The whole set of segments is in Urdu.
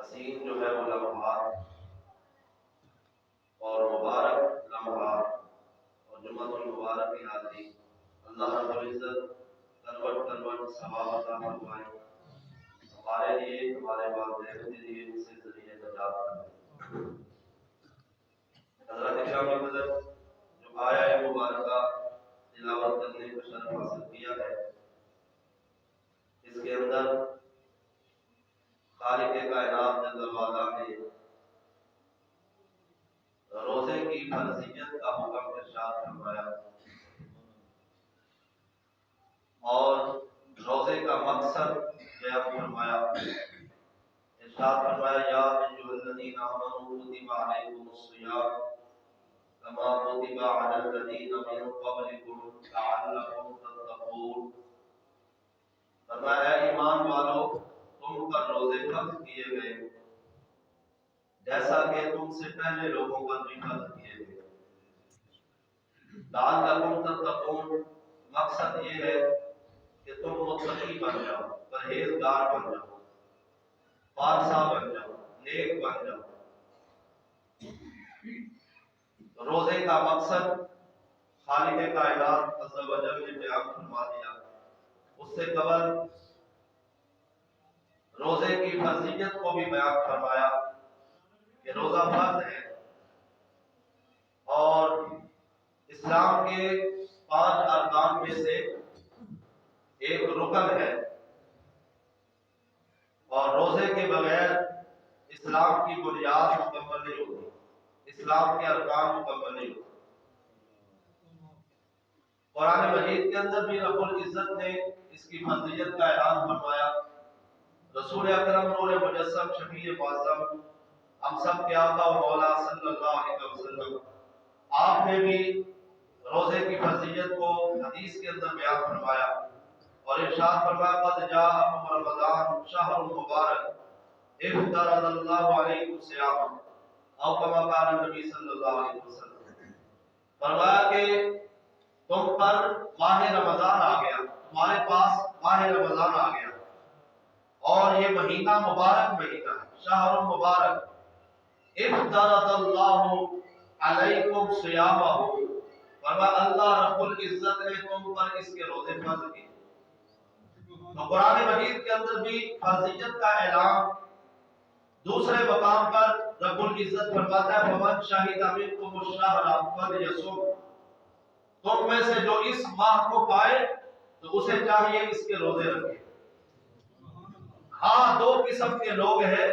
حسین جو ہے وہ لمحات اور مبارک لمحات اور جمعۃ المبارک کی حاضری اللہ رب العزت کروٹ کروٹ ثواب عطا فرمائے ہمارے لیے، ہمارے والدین کے لیے اس سے ذریعہ نجات کرے۔ حضرت اکرام حضرت جو آیا مبارکہ تلاوت کرنے کا شرف حاصل کیا ہے، اس کے اندر خالق کائنات جل وعلا نے روزے کی فرضیت کا حکم ارشاد فرمایا اور روزے کا مقصد بیان فرمایا۔ ارشاد فرمایا یا ایھا الذین آمنوا کتب علیکم الصیام کما کتب علی الذین من قبلکم لعلکم تتقون۔ فرمایا ایمان والو، تم پر روزے فرض کیے گئے جیسا کہ تم سے پہلے لوگوں پر بھی فرض کیے گئے۔ لعلکم تتقون، مقصد یہ ہے کہ تم متقی بن جاؤ، پرہیزگار بن جاؤ، پارسا بن جاؤ، نیک بن جاؤ۔ روزے کا مقصد خالق کائنات عز و جل نے بیان فرما دیا۔ اس سے قبل روزے کی فرضیت کو بھی بیان فرمایا کہ روزہ فرض ہے اور اسلام کے 5 ارکان میں سے ایک رکن ہے، اور روزے کے بغیر اسلام کی بنیاد مکمل نہیں ہوتی، اسلام کے ارکان مکمل نہیں ہوتے۔ قرآن مجید کے اندر بھی رب العزت نے اس کی فرضیت کا اعلان فرمایا۔ رسول اکرم نور مجسم شفیع معظم ہم سب کے آقا و مولا صلی اللہ علیہ وسلم، آپ نے بھی روزے کی فرضیت کو حدیث کے اندر بیان فرمایا اور ارشاد فرمایا قد جاءکم رمضان شہر مبارک افترض اللہ علیکم الصیام او کما قال نبی صلی اللہ علیہ وسلم۔ فرمایا کہ تم پر ماہ رمضان آ گیا، تمہارے پاس ماہ رمضان آ گیا اور یہ مہینہ مبارک مہینہ ہے، شہر مبارک افترض اللہ علیکم صیامہ، فرمایا اللہ رب العزت نے تم پر اس کے روزے فرض کیے۔ تو قرآن مجید کے اندر بھی فرضیت کا اعلان دوسرے مقام پر رب العزت فرماتا ہے فمن شہد منکم الشہر فلیصم، تم میں سے جو اس ماہ کو پائے تو اسے چاہیے اس کے روزے رکھے۔ ہاں 2 قسم کے لوگ ہیں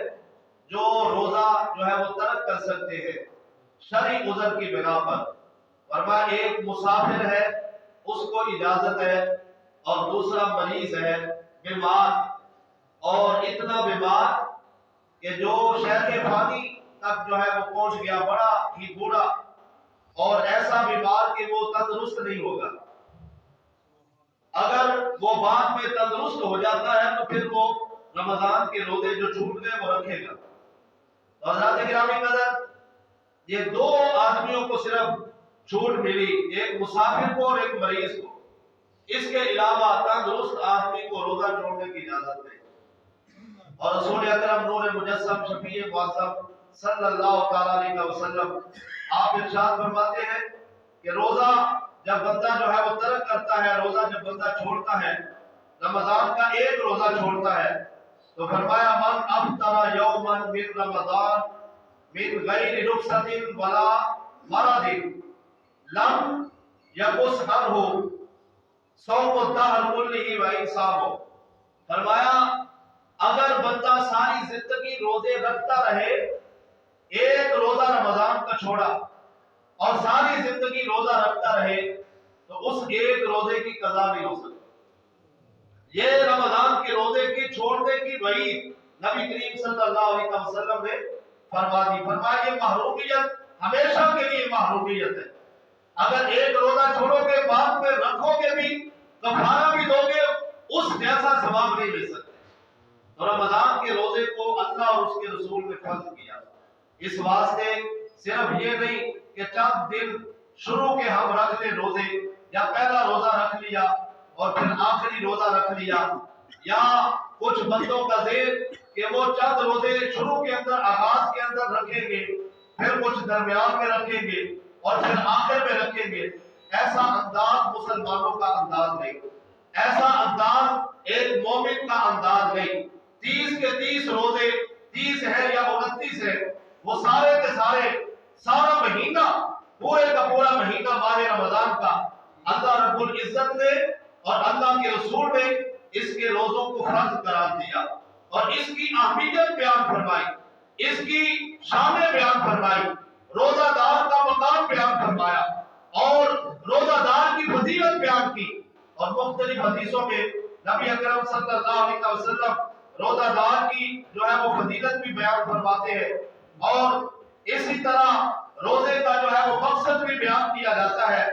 جو روزہ جو ہے وہ ترک کر سکتے ہیں شرعی عذر کی بنا پر۔ فرمایا ایک مسافر ہے، اس کو اجازت ہے، اور دوسرا مریض ہے، بیمار، اور اتنا بیمار کہ جو شہر فانی تک جو ہے وہ پہنچ گیا، بڑا ہی بوڑھا اور ایسا بیمار کہ وہ تندرست نہیں ہوگا۔ اگر وہ بعد میں تندرست ہو جاتا ہے تو پھر وہ رمضان کے روزے جو چھوٹ گئے وہ رکھے گا۔ تو حضرات گرامی قدر، یہ 2 آدمیوں کو صرف چھوٹ ملی، ایک مسافر کو اور ایک مریض کو۔ اس کے علاوہ تندرست آدمی کو روزہ چھوڑنے کی اجازت نہیں۔ اور رسول اکرم نور مجسم شفیع معظم صلی اللہ تعالی علیہ وسلم آپ ارشاد فرماتے ہیں کہ روزہ جب بندہ جو ہے وہ ترک کرتا ہے، روزہ جب بندہ چھوڑتا ہے، رمضان کا ایک روزہ چھوڑتا ہے، تو فرمایا من افطر یوما من رمضان من غیر رخصت ولا مرض لم یقصرہ صوم الدہر کلہ و انصامہ۔ فرمایا اگر بندہ ساری زندگی روزے رکھتا رہے، ایک روزہ رمضان کا چھوڑا اور ساری زندگی روزہ رکھتا رہے، تو اس ایک روزے کی قضا نہیں ہو سکتی۔ یہ رمضان کے روزے کی چھوڑنے کی وعید نبی کریم صلی اللہ علیہ وسلم نے فرما دی۔ فرمایا یہ محرومیت ہمیشہ کے لیے محرومیت ہے۔ اگر ایک روزہ چھوڑو گے، بعد میں رکھو گے بھی، کفارہ بھی دو گے، اس جیسا ثواب نہیں مل سکتے۔ تو رمضان کے روزے کو اللہ اور اس کے رسول نے فرض کیا۔ اس واسطے صرف یہ نہیں کہ چند دن شروع کے ہم رکھ لیں روزے، یا پہلا روزہ رکھ لیا اور پھر آخری روزہ رکھ لیا، یا کچھ بندوں کا ذہن کہ وہ چند روزے شروع کے اندر آغاز کے اندر رکھیں گے، پھر کچھ درمیان میں رکھیں گے اور پھر آخر میں رکھیں گے، ایسا انداز مسلمانوں کا انداز نہیں، ایسا انداز ایک مومن کا انداز نہیں۔ 30 کے 30 روزے، 30 ہے یا 29 ہے، وہ سارے کے سارے سارا مہینہ، پورے کا پورا مہینہ ماہ رمضان کا اللہ رب العزت نے اور اللہ کے رسول نے اس کے روزوں کو فرض قرار دیا اور اس کی اہمیت بیان فرمائی، اس کی شان بیان فرمائی، روزہ دار کا مقام بیان فرمایا اور روزہ دار کی فضیلت بیان کی، اور مختلف حدیثوں میں نبی اکرم صلی اللہ علیہ وسلم روزہ دار کی جو ہے وہ فضیلت بھی بیان فرماتے ہیں، اور اسی طرح روزے کا جو ہے وہ مقصد بھی بیان کیا جاتا ہے۔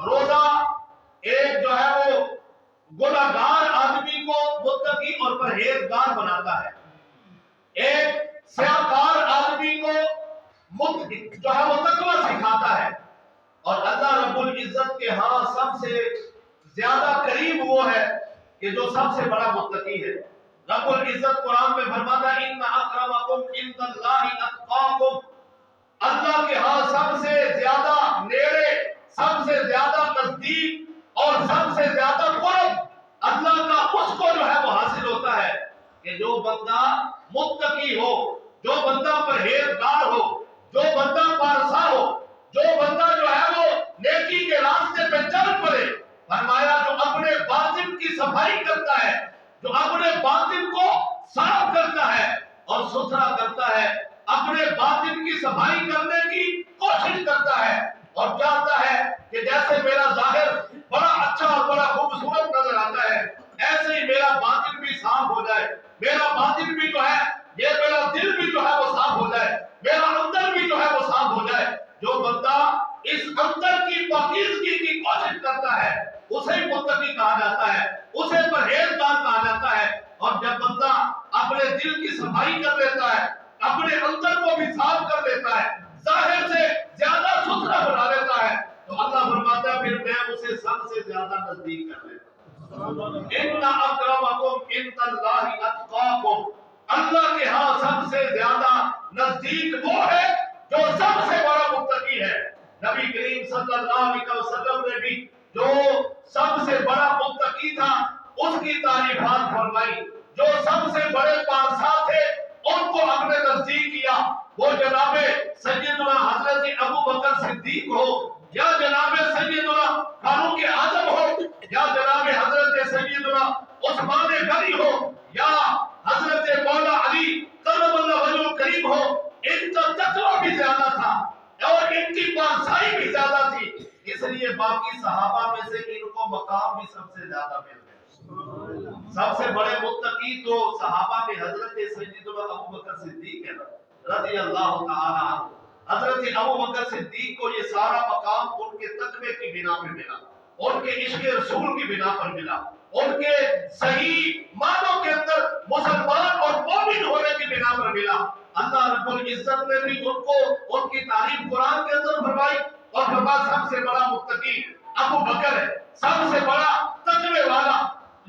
روزہ ایک جو ہے وہ گناہگار آدمی کو متقی اور پرہیزگار بناتا ہے، ایک سیاکار آدمی کو جو ہے وہ تقوی سکھاتا ہے، اور اللہ رب العزت کے ہاں سب سے زیادہ قریب وہ ہے کہ جو سب سے بڑا متقی ہے۔ رب العزت قرآن میں فرماتا ہے ان اکرمکم عند اللہ اتقاکم، اللہ کے ہاں سب سے زیادہ نیڑے، سب سے زیادہ نزدیک اور سب سے زیادہ قرب اللہ کا اس کو جو ہے وہ حاصل ہوتا ہے کہ جو بندہ متقی ہو، جو بندہ پرہیزگار ہو، جو بندہ پارسا ہو، جو بندہ جو ہے وہ نیکی کے راستے پہ چل پڑے۔ فرمایا جو اپنے باطن کی صفائی کرتا ہے، جو اپنے باطن کو صاف کرتا ہے اور ستھرا کرتا ہے، اپنے باطن کی صفائی کرنے کی کوشش کرتا ہے اور چاہتا ہے کہ جیسے میرا ظاہر بڑا اچھا اور بڑا خوبصورت نظر آتا ہے، ایسے ہی میرا باطن بھی صاف ہو جائے، میرا باطن بھی جو ہے، یہ میرا دل بھی جو ہے وہ صاف ہو جائے، میرا اندر بھی جو ہے وہ صاف ہو جائے۔ جو بندہ اس اندر کی پاکیزگی کی کوشش کرتا ہے اسے متقی کہا جاتا ہے، اسے پرہیزگار کہا جاتا ہے، اور جب بندہ اپنے دل کی صفائی کر لیتا ہے، اپنے اندر کو بھی صاف کر لیتا ہے، ظاہر سے زیادہ ستھرا بنا لیتا ہے، تو اللہ فرماتا ہے پھر میں اسے سب سے زیادہ نزدیک کر لیتا ہوں۔ ان اکرمکم عند اللہ اتقاکم، اللہ کے ہاں سب سے زیادہ نزدیک وہ ہے جو سب سے بڑا متقی ہے۔ نبی کریم صلی اللہ علیہ وسلم نے بھی جو سب سے بڑا متقی تھا اس کی تعریفات فرمائی، جو سب سے بڑے پارسا تھے ان کو اپنے نزدیک کیا، وہ جناب سیدنا حضرت ابو بکر صدیق ہو، یا جناب سیدنا فاروق اعظم ہو، یا جناب حضرت سیدنا عثمان غنی ہو، یا حضرت مولا علی کرم اللہ وجہ کریم ہو، ان کا تقوی بھی زیادہ تھا اور ان کی پارسائی بھی زیادہ تھی، اس لیے باقی صحابہ میں سے ان کو مقام بھی سب سے زیادہ مل گئے۔ سب سے بڑے متقی تو صحابہ میں حضرت سیدنا ابو بکر صدیق ہے رضی اللہ تعالی عنہ۔ حضرت ابو بکر صدیق کو یہ سارا مقام ان کے تقوی کی بنا پر ملا، ان کے عشق رسول کی بنا پر ملا، ان کے صحیح معنوں کے اندر مسلمان اور مومن ہونے کی بنا پر ملا۔ اللہ رب العزت نے بھی ان کو ان کی تعریف قرآن کے اندر فرمائی اور فرمایا سب سے بڑا متقی ابو بکر ہے، سب سے بڑا تقوی والا،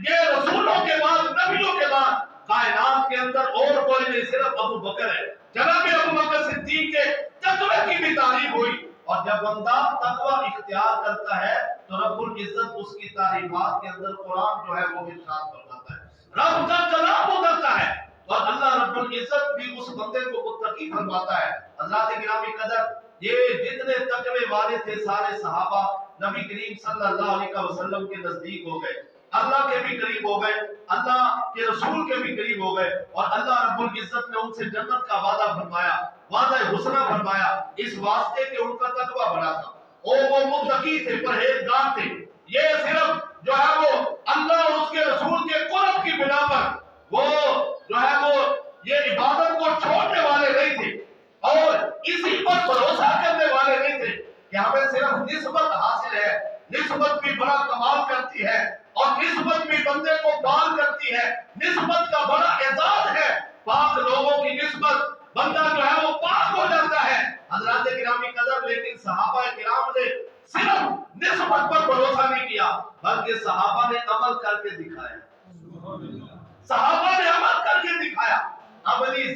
یہ رسولوں کے بعد، نبیوں کے بعد کائنات کے اندر اور کوئی نہیں، صرف ابو بکر ہے۔ جناب ابو بکر صدیق کے تقوی کی بھی تعریف ہوئی، اور جب بندہ تقوی اختیار کرتا ہے تو رب العزت اس کی تعریفات کے اندر قرآن جو ہے وہ ارشاد فرماتا ہے، رب کا کلام اترتا ہے اور اللہ رب العزت بھی اس بندے کو متقی فرماتا ہے۔ حضرات گرامی قدر، یہ جتنے تقوی والے تھے سارے صحابہ نبی کریم صلی اللہ علیہ وسلم کے نزدیک ہو گئے، اللہ کے بھی قریب ہو گئے، اللہ کے رسول کے بھی قریب ہو گئے، اور اللہ رب العزت نے ان سے جنت کا وعدہ فرمایا، وعدہ حسنہ فرمایا، اس واسطے کہ ان کا تقوی بڑا تھا، وہ متقی تھے، پرہیزگار تھے۔ یہ صرف جو ہے وہ اللہ اور اس کے رسول کے قرب کی بنا پر وہ جو ہے وہ یہ عبادت کو چھوڑنے والے نہیں تھے اور اسی پر بھروسہ کرنے والے نہیں تھے کہ ہمیں صرف نسبت حاصل ہے، نسبت بھی بڑا کمال کرتی ہے اور نسبت بھی بندے کو پار کرتی ہے، نسبت کا بڑا اعزاز ہے، پاک لوگوں کی نسبت بندہ جو ہے وہ پاک ہو جاتا ہے۔ حضرات گرامی قدر، لیکن صحابہ کرام نے صرف نسبت پر بھروسہ نہیں کیا بلکہ صحابہ نے عمل کر کے دکھایا، صحابہ نے عمل کر کے دکھایا۔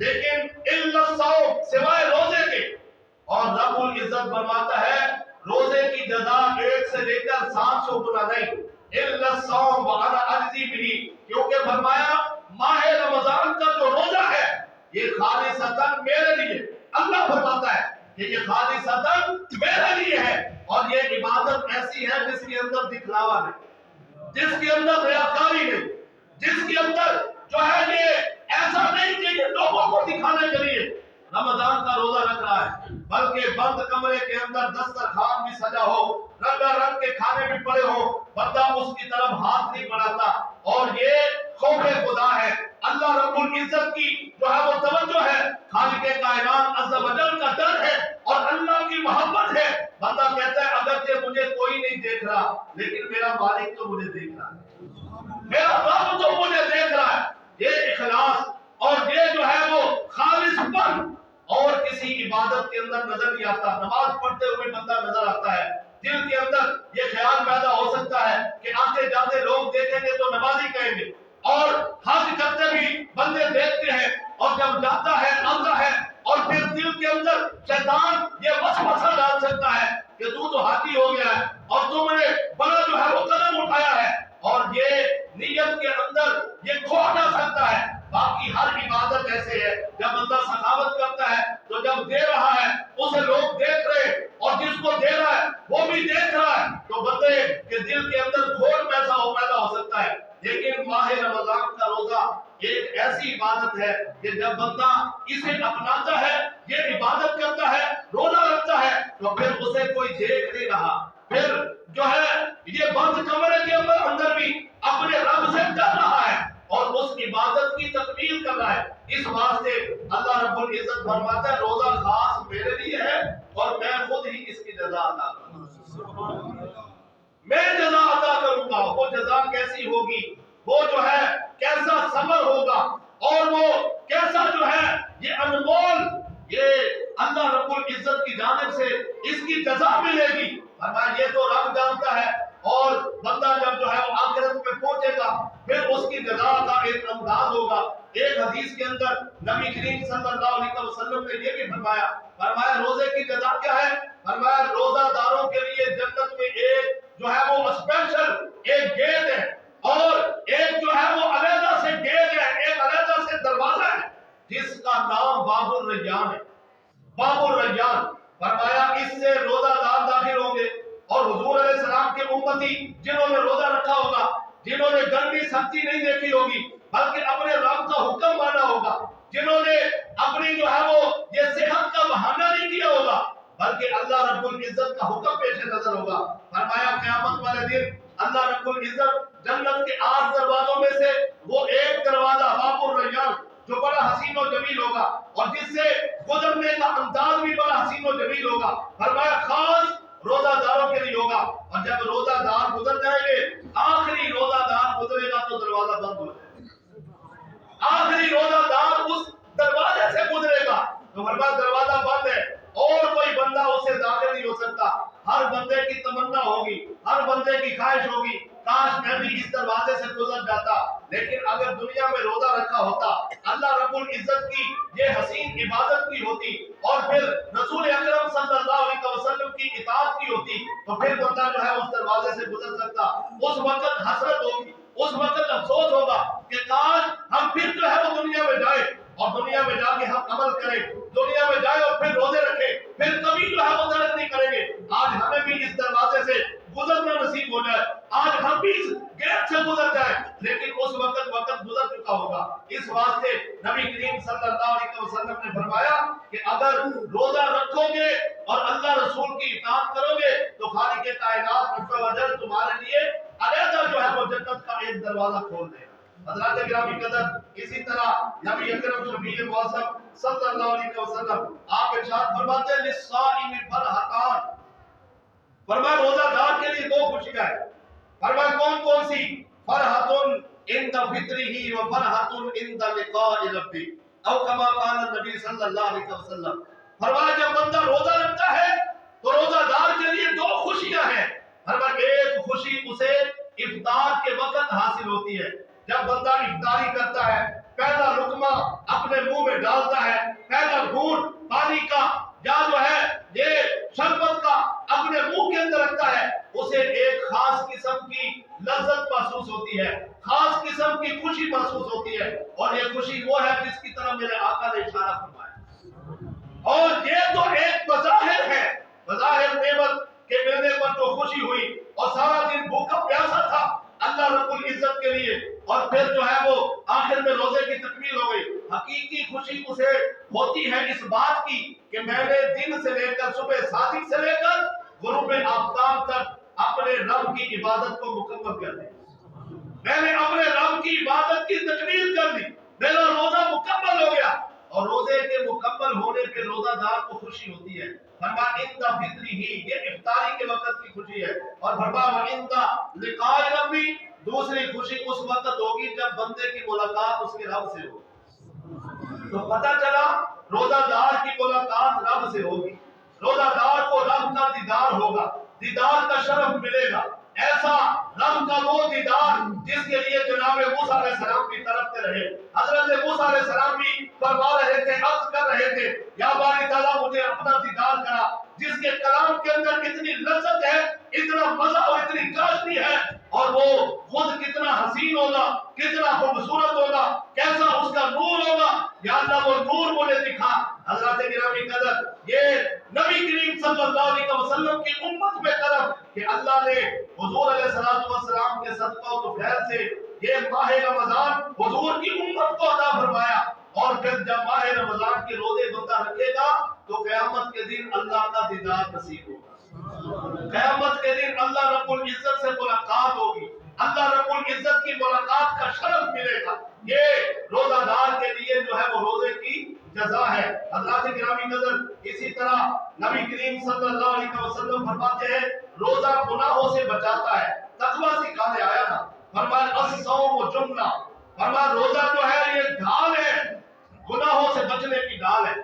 لیکن الا الصوم سوائے روزے کے. اور رب العزت فرماتا ہے روزے کی جزا 1 سے لے کر 700 گنا نہیں. الا الصوم وانا اجزی به، کیونکہ فرمایا ماہ رمضان کا جو روزہ ہے یہ خالصتاً میرے لیے، اللہ فرماتا ہے کہ یہ خالصتاً میرے لیے ہے. اور یہ عبادت ایسی ہے جس کے اندر دکھلاوا نہیں، جس کے اندر ریاکاری نہیں، جس کے اندر جو ہے یہ ایسا نہیں کہ یہ لوگوں کو دکھانے کے لیے رمضان کا روزہ رکھ رہا ہے، بلکہ بند کمرے کے اندر دسترخوان بھی سجا ہو، رنگا رنگ کے کھانے بھی پڑے ہو، بندہ اس کی طرف ہاتھ نہیں بڑھاتا. اور یہ خوف خدا ہے، اللہ رب العزت کی جو ہے وہ توجہ ہے، خالق کائنات عز و جل کا ڈر ہے اور اللہ کی محبت ہے. بندہ کہتا ہے اگرچہ مجھے کوئی نہیں دیکھ رہا لیکن میرا مالک تو مجھے دیکھ رہا ہے، میرا رب تو مجھے دیکھ رہا ہے. یہ اخلاص اور یہ جو ہے وہ خالص پن اور کسی عبادت کے اندر نظر نہیں آتا. نماز پڑھتے ہوئے بندہ نظر آتا ہے، دل کے اندر یہ خیال پیدا ہو سکتا ہے کہ آتے جاتے لوگ دیکھیں گے تو نمازی کہیں گے، اور حج کرتے بھی بندے دیکھتے ہیں، اور جب جاتا ہے آتا ہے اور پھر دل کے اندر شیطان یہ وسوسہ ڈال سکتا ہے کہ تو حاجی ہو گیا ہے اور تم نے بڑا جو ہے وہ قدم اٹھایا ہے، اور یہ نیت کے اندر یہ کھو جا سکتا ہے. باقی ہر عبادت ایسے ہے، جب بندہ سخاوت کرتا ہے تو جب دے رہا ہے اسے لوگ دیکھ رہے اور جس کو دے رہا ہے وہ بھی دیکھ رہا ہے، تو بندے کے دل کے اندر گھوڑ پیدا ہو سکتا ہے. لیکن ماہ رمضان کا روزہ ایک ایسی عبادت ہے کہ جب بندہ اسے اپناتا ہے، یہ عبادت کرتا ہے، روزہ رکھتا ہے، تو پھر اسے کوئی دیکھ نہیں رہا، پھر جو ہے یہ بند کمرے کے اندر بھی اپنے رب سے ڈر رہا ہے اور اس عبادت کی تکمیل کر رہا ہے. اس واسطے اللہ رب العزت فرماتا ہے روزہ خاص میرے لیے ہے اور میں خود ہی اس کی جزا عطا کروں گا. میں جزا عطا کروں گا. وہ جزا کیسی ہوگی، وہ جو ہے کیسا صبر ہوگا، اور وہ کیسا جو ہے یہ انمول، یہ اللہ رب العزت کی جانب سے اس کی جزا ملے گی. فرمایا یہ تو رب جانتا ہے، اور بندہ جب جو ہے وہ آخرت میں پہنچے گا پھر اس کی جزا کا ایک انداز ہوگا. ایک حدیث کے اندر نبی کریم صلی اللہ علیہ وسلم نے یہ بھی فرمایا روزے کی جزا کیا ہے؟ فرمایا روزہ داروں کے لیے جنت میں ایک جو ہے وہ اسپیشل ایک گیٹ ہے، اور ایک جو ہے وہ علیحدہ سے گیٹ ہے، ایک علیحدہ سے دروازہ ہے جس کا نام باب الریان ہے. باب الریان فرمایا اس سے روزہ دار داخل ہوں گے، اور حضور علیہ السلام کے امتی جنہوں نے روزہ رکھا ہوگا، جنہوں نے گرمی سختی نہیں دیکھی ہوگی بلکہ اپنے رب کا حکم مانا ہوگا، جنہوں نے اپنی جو ہے وہ یہ صحت کا بہانہ نہیں کیا ہوگا بلکہ اللہ رب العزت کا حکم پیش نظر ہوگا. فرمایا قیامت والے دن اللہ رب العزت جنت کے 8 دروازوں میں سے وہ ایک دروازہ باب الریان جو بڑا حسین و جمیل ہوگا اور جس سے گزرنے کا انداز بھی بڑا حسین و جمیل ہوگا، فرمایا خاص روزہ داروں کے لیے ہوگا. اور جب روزہ دار گزر جائیں گے، آخری روزہ دار گزرے گا تو دروازہ بند ہو جائے گا. آخری روزہ دار اس دروازے سے گزرے گا تو فرمایا دروازہ بند ہے اور کوئی بندہ اسے داخل نہیں ہو سکتا. ہر بندے کی تمنا ہوگی، ہر بندے کی خواہش ہوگی کاش میں بھی اس دروازے سے گزر جاتا. لیکن اگر دنیا میں روزہ رکھا ہوتا، اللہ رب العزت کی یہ حسین عبادت کی ہوتی اور پھر رسول اکرم صلی اللہ علیہ وسلم کی اطاعت کی ہوتی تو پھر بندہ جو ہے اس دروازے سے گزر سکتا. اس وقت حسرت ہوگی، اس وقت افسوس ہوگا کہ کاش ہم پھر جو ہے وہ دنیا میں جائیں اور دنیا میں جا کے ہم عمل کریں، دنیا میں جائیں اور پھر روزے رکھیں، پھر کبھی جو ہے وہ غلط نہیں کریں گے. آج ہمیں بھی اس دروازے سے گزرنا نصیب ہو جائے، آج ہم بھی اس گیٹ سے گزر جائیں، لیکن اس وقت گزر چکا ہوگا. اس واسطے نبی کریم صلی اللہ علیہ وسلم نے فرمایا کہ اگر روزہ رکھو گے اور اللہ رسول کی اطاعت کرو گے تو خالق کائنات عز و جل تمہارے لیے علیحدہ جو ہے وہ جنت کا ایک دروازہ کھول دے گا. حضرات گرامی قدر، اسی طرح نبی اکرم شفیع معظم صلی اللہ علیہ وسلم آپ ارشاد فرماتے ہیں للصائم فرحتان، فرمایا روزہ دار کے لیے 2 خوشیاں ہیں. فرمایا کون کون سی؟ فرحتن عند فطرہ و فرحتن عند لقاء ربہ، او کما قال نبی صلی اللہ علیہ وسلم. فرمایا جب بندہ روزہ رکھتا ہے تو روزہ دار کے لیے 2 خوشیاں ہیں. فرمایا ایک خوشی اسے افطار کے وقت حاصل ہوتی ہے، جب بندہ افطاری کرتا ہے، پہلا لقمہ اپنے اپنے منہ میں ڈالتا ہے، پہلا گھونٹ پانی کا یا جو ہے یہ شربت کا اپنے منہ کے اندر رکھتا ہے، اسے ایک خاص قسم کی لذت محسوس ہوتی ہے، خاص قسم کی خوشی محسوس ہوتی ہے، اور یہ خوشی وہ ہے جس کی طرف میرے آقا نے اشارہ فرمایا۔ اور یہ تو ایک بظاہر ہے، بظاہر نعمت کے ملنے پر جو خوشی ہوئی اور سارا دن بھوکا پیاسا تھا اللہ رب العزت کے لیے، اور پھر جو ہے وہ آخر میں روزے کی تکمیل ہو گئی۔ حقیقی خوشی اسے ہوتی ہے اس بات کی کہ میں نے دن سے لے کر صبح صادق سے لے کر غروب آفتاب تک اپنے رب کی عبادت کو مکمل کر دی، میں نے اپنے رب کی عبادت کی تکمیل کر دی، میرا روزہ مکمل ہو گیا۔ اور روزے کے مکمل ہونے پہ روزہ دار کو خوشی ہوتی ہے، فرمایا اندا فطری ہی، یہ افطاری کے وقت کی خوشی ہے، اور فرمایا اندا لقاء ربی، دوسری خوشی اس وقت ہوگی جب بندے کی ملاقات اس کے رب سے ہوگی۔ تو پتہ چلا روزہ دار کی ملاقات رب سے ہوگی، روزہ دار کو رب کا دیدار ہوگا، دیدار کا شرف ملے گا، ایسا رب کا وہ دیدار جس کے لیے جناب موسیٰ علیہ السلام بھی تڑپتے رہے۔ حضرت موسیٰ علیہ السلام بھی فرما رہے تھے، عرض کر رہے تھے یا باری تعالیٰ مجھے اپنا دیدار کرا، جس کے کلام کے اندر اتنی لذت ہے، اتنا مزہ اور اتنی چاشنی ہے، اور وہ خود کتنا حسین ہوگا، کتنا خوبصورت ہوگا، کیسا اس کا نور ہوگا، یا اللہ وہ نور مجھے دکھا۔ حضرت گرامی قدر یہ نبی کریم صلی اللہ علیہ وسلم کی امت میں کرم کہ اللہ نے حضور علیہ السلام کے صدقہ و فیض سے یہ ماہ رمضان حضور کی امت کو عطا فرمایا، اور پھر جب ماہ رمضان کے روزے بندہ رکھے گا تو قیامت کے دن اللہ کا دیدار نصیب ہوگا، قیامت کے دن اللہ رب العزت سے ملاقات ہوگی، اللہ رب العزت کی ملاقات کا شرف ملے گا۔ یہ روزہ دار کے لیے جو ہے وہ روزے کی جزا ہے۔ حضرات گرامی قدر اسی طرح نبی کریم صلی اللہ علیہ وسلم فرماتے ہیں روزہ گناہوں سے بچاتا ہے، تقویٰ سکھانے آیا نا، فرمایا الصوم جنہ، فرمایا روزہ جو ہے یہ ڈھال ہے، گناہوں سے بچنے کی ڈھال ہے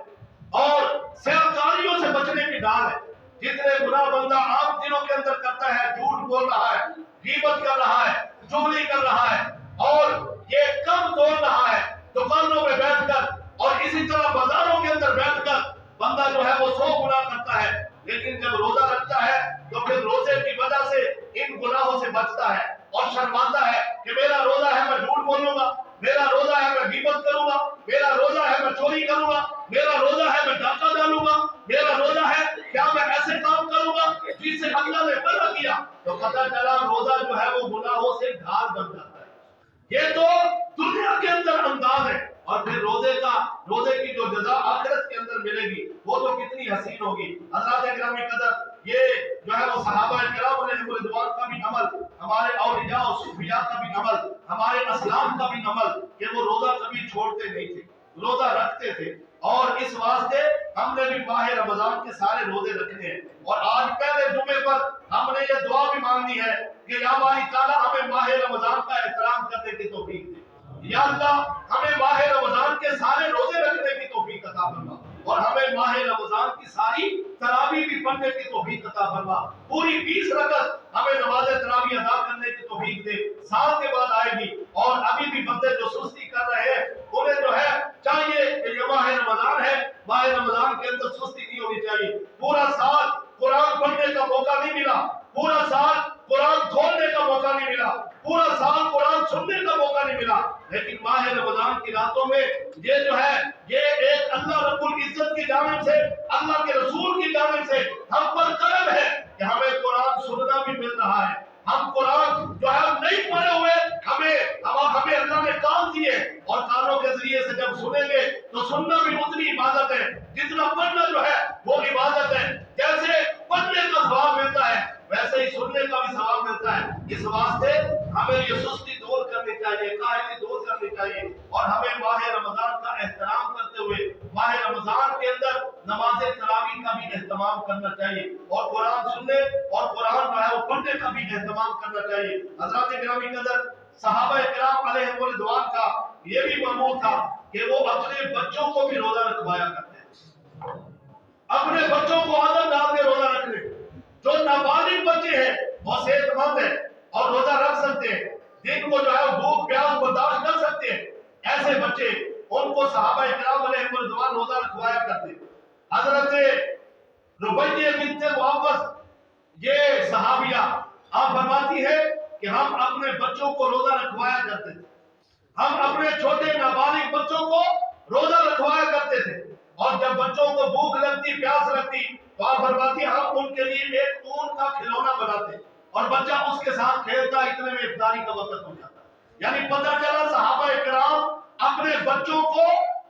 اور سیاکاریوں سے بچنے کی ڈھال ہے۔ جتنے گناہ بندہ عام دنوں کے اندر کرتا ہے، جھوٹ بول رہا ہے، غیبت کر رہا ہے، چغلی کر رہا ہے، اور یہ کم توڑ رہا ہے دکانوں میں بیٹھ کر اور اسی طرح بازاروں کے اندر بیٹھ کر بندہ جو ہے وہ 100 گناہ کرتا ہے، لیکن جب روزہ رکھتا ہے تو پھر روزے کی وجہ سے ان گناہوں سے بچتا ہے اور شرماتا ہے کہ میرا روزہ ہے میں جھوٹ بولوں گا، میرا روزہ ہے میں غیبت کروں گا، میرا روزہ ہے میں چوری کروں گا، میرا روزہ ہے میں ڈاکہ ڈالوں گا، میرا روزہ ہے کیا میں ایسے کام کروں گا جس سے اللہ نے منع کیا۔ تو پتہ چلا روزہ جو ہے وہ گناہوں سے ڈھال بن جاتا ہے۔ یہ تو دنیا کے اندر انداز ہے، اور پھر روزے کی جو جزا آخرت کے اندر ملے گی وہ تو کتنی حسین ہوگی۔ حضرات گرامی قدر یہ جو ہے وہ صحابہ کرام علیہم رضوان کا بھی عمل، ہمارے اولیاء اور صوفیاء کا بھی عمل، ہمارے اسلام کا بھی عمل کہ وہ روزہ کبھی چھوڑتے نہیں تھے، روزہ رکھتے تھے، اور اس واسطے ہم نے بھی ماہ رمضان کے سارے روزے رکھنے ہیں۔ اور آج پہلے جمعے پر ہم نے یہ دعا بھی مانگنی ہے کہ یا باری تعالیٰ ہمیں ماہ رمضان کا احترام کرنے کی توفیق دے، یا اللہ ہمیں ماہ رمضان کے سارے روزے رکھنے کی توفیق عطا فرما، اور ہمیں ماہ رمضان کی ساری تراویح بھی پڑھنے کی توفیق عطا فرما، پوری 20 رکعت ہمیں نماز تراویح ادا کرنے کی توفیق دے۔ سال کے بعد آئے گی، اور ابھی بھی بندے جو سستی کر رہے ہیں انہیں جو ہے چاہیے کہ یہ ماہ رمضان ہے، ماہ رمضان کے اندر سستی نہیں ہونی چاہیے۔ پورا سال قرآن پڑھنے کا موقع نہیں ملا، پورا سال قرآن کھولنے کا موقع نہیں ملا، پورا سال قرآن سننے کا موقع نہیں ملا، لیکن ماہ رمضان کی راتوں میں یہ جو ہے یہ ایک اللہ رب العزت کی جانب سے، اللہ کے رسول کی جانب سے ہم پر کرم ہے کہ ہمیں قرآن سننا بھی مل رہا ہے۔ ہم قرآن جو ہے نہیں پڑھے ہوئے، ہمیں اللہ نے کان دیے، اور کانوں کے ذریعے سے جب سنیں گے تو سننا بھی اتنی عبادت ہے جتنا پڑھنا جو ہے وہ عبادت ہے۔ جیسے پڑھنے کا ثواب ملتا ہے ویسے ہی سننے کا بھی ثواب ملتا ہے۔ اس واسطے ہمیں یہ سستی دور کرنی چاہیے، کاہلی دور کرنی چاہیے، اور ہمیں ماہ رمضان کا احترام کرتے ہوئے ماہ رمضان کے اندر نماز تراویح کا بھی اہتمام کرنا چاہیے، اور قرآن سننے اور قرآن جو ہے وہ پڑھنے کا بھی اہتمام کرنا چاہیے۔ حضرات گرامی قدر صحابہ کرام علیہم رضوان کا یہ بھی معمول تھا کہ وہ اپنے بچوں کو بھی روزہ رکھوایا کرتے ہیں، اپنے بچوں کو عادت ڈال کے روزہ رکھنے۔ جو نابالغ بچے ہیں وہ صحت مند ہیں اور روزہ رکھ سکتے ہیں، جن کو جو ہے بھوک پیاس برداشت کر سکتے ہیں، ایسے بچے ان کو صحابہ کرام علیہ الرضوان روزہ رکھوایا کرتے. حضرت ربیہ بنت معوذ یہ صحابیہ آپ فرماتی ہے کہ ہم اپنے بچوں کو روزہ رکھوایا کرتے تھے. ہم اپنے چھوٹے نابالغ بچوں کو روزہ رکھوایا کرتے تھے. اور جب بچوں کو بھوک لگتی پیاس لگتی تو آپ فرماتی ہیں ہم ان کے لیے ایک اون کا کھلونا بناتے اور بچہ اس کے ساتھ کھیلتا, اتنے میں افطاری کا وقت ہو جاتا. یعنی پتہ چلا صحابہ کرام اپنے بچوں کو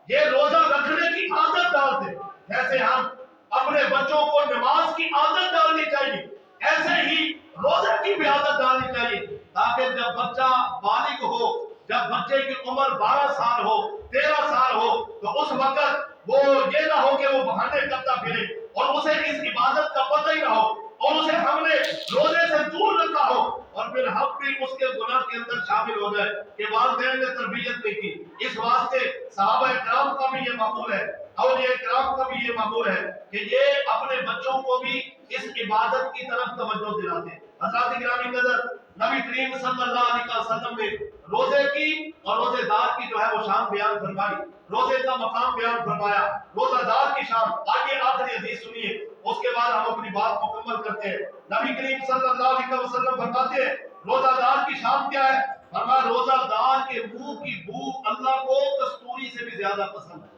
یہ روزہ رکھنے کی عادت ڈالتے. جیسے ہم اپنے بچوں کو نماز کی عادت ڈالنی چاہیے, ایسے ہی روزے کی بھی عادت ڈالنی چاہیے, تاکہ جب بچہ بالغ ہو, جب بچے کی عمر 12 سال ہو 13 سال ہو تو اس وقت وہ یہ نہ ہو کہ وہ بہانے کرتا پھرے اور اسے اس عبادت کا پتہ ہی نہ ہو اور اسے ہم نے روزے سے دور رکھا ہو اور پھر ہم بھی اس کے گناہ کے اندر شامل ہو جائے کہ والدین نے تربیت نہیں کی. اس واسطے صحابہ کرام کا بھی یہ معمول ہے, اولیاء کرام کا بھی یہ معمول ہے کہ یہ اپنے بچوں کو بھی اس عبادت کی طرف توجہ دلاتے ہیں. حضرات گرامی قدر, نبی کریم صلی اللہ علیہ وسلم نے روزے کی اور روزے دار کی جو ہے وہ شان بیان فرمائی, روزے کا مقام بیان فرمایا, روزہ دار کی شان. آگے آخری حدیث سنیے, اس کے بعد ہم اپنی بات مکمل کرتے ہیں. نبی کریم صلی اللہ علیہ وسلم فرماتے ہیں روزہ دار کی شان کیا ہے؟ فرمایا روزہ دار کے منہ کی بو اللہ کو کستوری سے بھی زیادہ پسند ہے.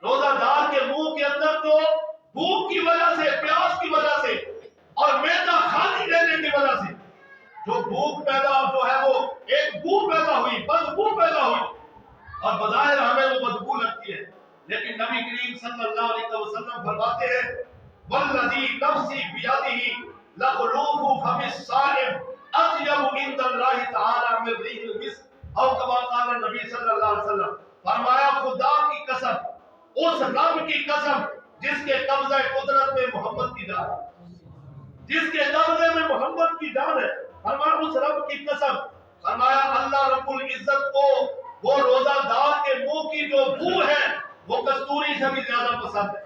روزہ دار کے منہ کے اندر جو بھوک کی وجہ سے, پیاس کی وجہ سے اور معدہ خالی رہنے کی وجہ سے جو بھوک پیدا جو ہے وہ ایک بو پیدا ہوئی, بدبو پیدا ہوئی اور بظاہر ہمیں وہ بدبو لگتی ہے, لیکن نبی کریم صلی اللہ علیہ وسلم فرماتے ہیں والذی نفسی بیدہ لخلوف فم الصائم اطیب عند اللہ تعالی من ریح المسک او کما قال نبی صلی اللہ علیہ وسلم. فرمایا خدا کی قسم, اس رب کی قسم جس کے قبضہ قدرت میں محمد کی جان ہے, جس کے قبضے میں محمد کی جان ہے, فرمایا اس رب کی قسم, فرمایا اللہ رب العزت کو وہ روزہ دار کے منہ کی جو بو ہے وہ کستوری سے بھی زیادہ پسند ہے,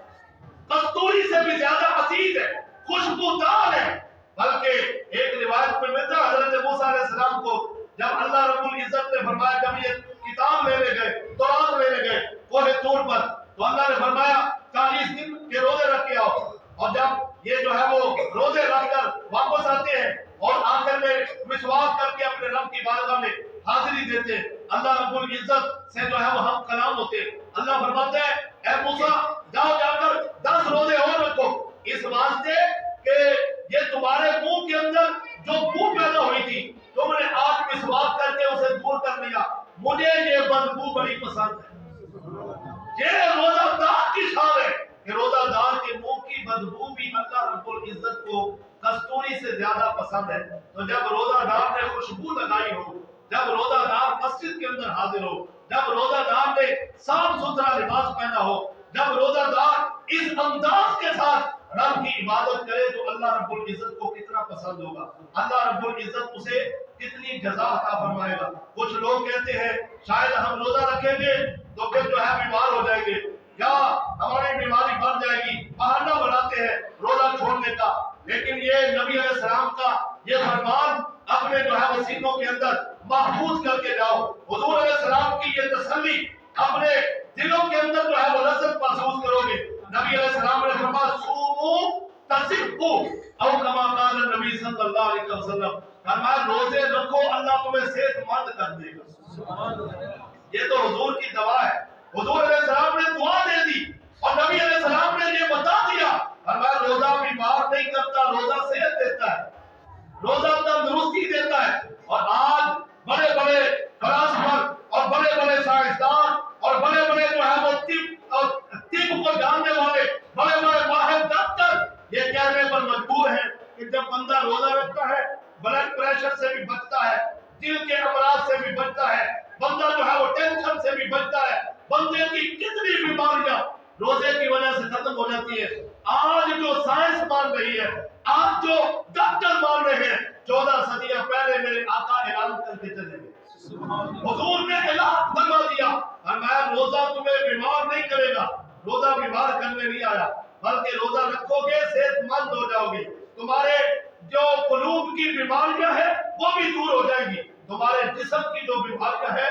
کستوری سے بھی زیادہ عزیز ہے, خوشبودار ہے. بلکہ ایک روایت میں ملتا ہے حضرت موسیٰ علیہ السلام کو جب اللہ رب العزت نے فرمایا, جب یہ کتاب لینے گئے, قرآن لینے گئے کوہ طور پر, تو اللہ نے فرمایا 40 دن کے روزے رکھ کے آؤ. اور جب یہ جو ہے وہ روزے رکھ کر واپس آتے ہیں اور آخر میں مسواک کر کے اپنے رب کی بارگاہ میں حاضری دیتے ہیں, اللہ رب العزت سے جو ہے وہ ہم کلام ہوتے ہیں. اللہ فرماتا ہے اے موسیٰ جاؤ جا کر 10 روزے اور رکھو, اس واسطے کہ یہ تمہارے منہ کے اندر جو بو پیدا ہوئی تھی تم نے آج مسواک کر کے اسے دور کر لیا, مجھے یہ بدبو بڑی پسند ہے. یہ روزہ دار کی شان ہے کہ روزہ دار کے منہ کی بدبو بھی اللہ رب العزت کو کستوری سے زیادہ پسند ہے. تو جب روزہ دار نے خوشبو لگائی ہو, جب روزہ دار مسجد کے اندر حاضر ہو, جب روزہ دار نے صاف ستھرا لباس پہنا ہو, جب روزہ دار اس انداز کے ساتھ رب کی عبادت کرے تو اللہ رب العزت کو کتنا پسند ہوگا, اللہ رب العزت اسے کتنی جزا عطا فرمائے گا. کچھ لوگ کہتے ہیں شاید ہم روزہ رکھیں گے تو پھر جو ہے بیمار ہو جائیں گے یا ہماری بیماری بڑھ جائے گی, بہانہ بناتے ہیں روزہ چھوڑنے کا. لیکن یہ نبی علیہ السلام کا یہ فرمان اپنے جو ہے وسیلوں کے اندر محفوظ کر کے جاؤ. حضور علیہ السلام کی یہ تسلی اپنے دلوں کے اندر جو ہے وہ لذت محسوس کرو گے. نبی علیہ السلام نے فرمایا صوموا تصحوا او کما قال نبی صلی اللہ علیہ وسلم, فرمایا روزے رکھو اللہ تمہیں صحت مند کر دے گا. یہ تو حضور کی دعا ہے. حضور علیہ السلام نے دعا دے دی اور نبی علیہ السلام نے یہ بتا دیا, فرمایا روزہ بیمار نہیں کرتا, روزہ صحت دیتا ہے, روزہ تندرستی دیتا ہے. اور آج بڑے بڑے فلاسفر اور بڑے بڑے سائنسدان اور بڑے بڑے جو ہے وہ طب کو جاننے والے بڑے بڑے ماہر ڈاکٹر یہ کہنے پر مجبور ہیں کہ جب بندہ روزہ رکھتا ہے بلڈ پریشر سے بھی بچتا ہے, دل کے امراض سے بھی بچتا ہے, بندہ جو ہے وہ ٹینشن سے بھی بچتا ہے, بندے کی کتنی بیماریاں روزے کی وجہ سے ختم ہو جاتی ہے. آج جو سائنس مان رہی ہے, آج جو ڈاکٹر مان رہے ہیں, 14 صدیاں پہلے میرے آقا اعلان کر کے چلے گئے. حضور نے اعلان فرما دیا, فرمایا روزہ تمہیں بیمار نہیں کرے گا, روزہ بیمار کرنے نہیں آیا, بلکہ روزہ رکھو گے صحت مند ہو جاؤ گے, تمہارے جو قلوب کی بیماریاں ہیں وہ بھی دور ہو جائیں گی, تمہارے جسم کی جو بیماریاں ہیں